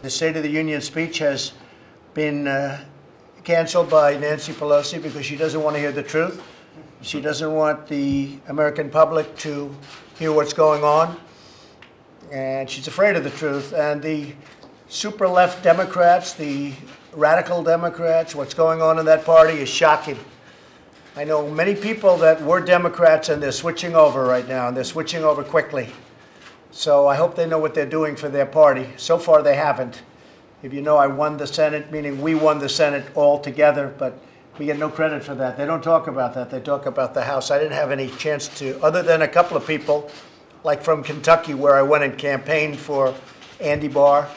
The State of the Union speech has been canceled by Nancy Pelosi because she doesn't want to hear the truth. She doesn't want the American public to hear what's going on. And she's afraid of the truth. And the super left Democrats, the radical Democrats, what's going on in that party is shocking. I know many people that were Democrats and they're switching over right now, and they're switching over quickly. So I hope they know what they're doing for their party. So far they haven't. If you know, I won the Senate, meaning we won the Senate all together, but we get no credit for that. They don't talk about that. They talk about the House. I didn't have any chance to, other than a couple of people, like from Kentucky, where I went and campaigned for Andy Barr,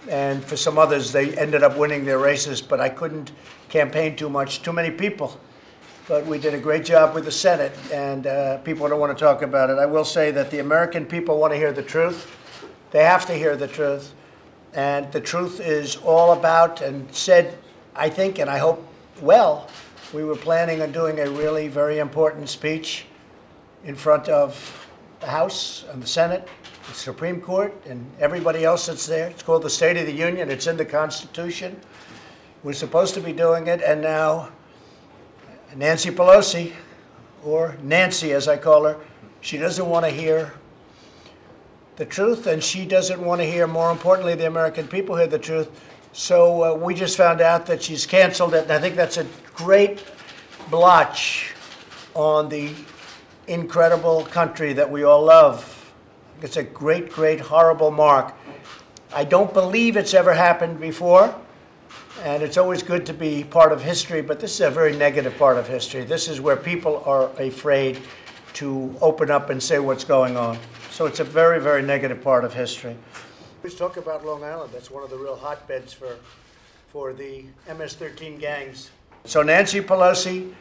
and for some others, they ended up winning their races, but I couldn't campaign too much, too many people. But we did a great job with the Senate, and people don't want to talk about it. I will say that the American people want to hear the truth. They have to hear the truth. And the truth is all about, and said, I think, and I hope well, we were planning on doing a really very important speech in front of the House and the Senate, the Supreme Court, and everybody else that's there. It's called the State of the Union. It's in the Constitution. We're supposed to be doing it, and now Nancy Pelosi, or Nancy as I call her, she doesn't want to hear the truth, and she doesn't want to hear, more importantly, the American people hear the truth. So we just found out that she's canceled it, and I think that's a great blotch on the incredible country that we all love. It's a great, great, horrible mark. I don't believe it's ever happened before, and it's always good to be part of history, but this is a very negative part of history. This is where people are afraid to open up and say what's going on. So it's a very, very negative part of history. Let's talk about Long Island. That's one of the real hotbeds for the MS-13 gangs. So Nancy Pelosi,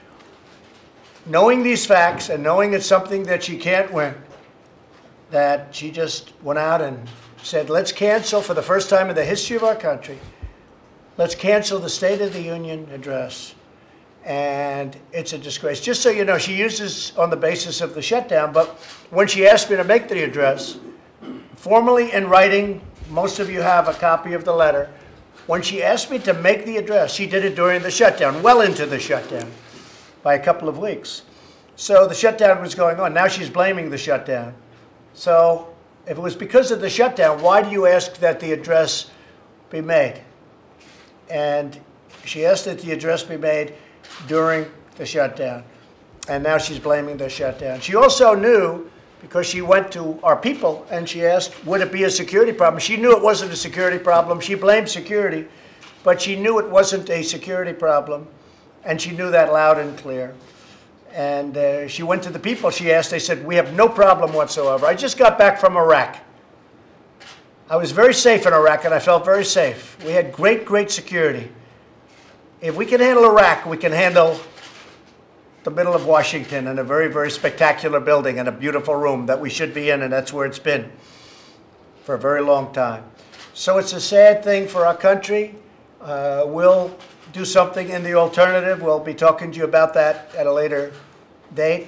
knowing these facts and knowing it's something that she can't win, that she just went out and said, let's cancel, for the first time in the history of our country, let's cancel the State of the Union address. And it's a disgrace. Just so you know, she uses on the basis of the shutdown, but when she asked me to make the address, formally in writing, most of you have a copy of the letter, when she asked me to make the address, she did it during the shutdown, well into the shutdown, by a couple of weeks. So the shutdown was going on. Now she's blaming the shutdown. So if it was because of the shutdown, why do you ask that the address be made? And she asked that the address be made during the shutdown. And now she's blaming the shutdown. She also knew, because she went to our people and she asked, would it be a security problem? She knew it wasn't a security problem. She blamed security, but she knew it wasn't a security problem. And she knew that loud and clear. And she went to the people. She asked, they said, we have no problem whatsoever. I just got back from Iraq. I was very safe in Iraq, and I felt very safe. We had great, great security. If we can handle Iraq, we can handle the middle of Washington in a very, very spectacular building and a beautiful room that we should be in, and that's where it's been for a very long time. So it's a sad thing for our country. We'll do something in the alternative. We'll be talking to you about that at a later date.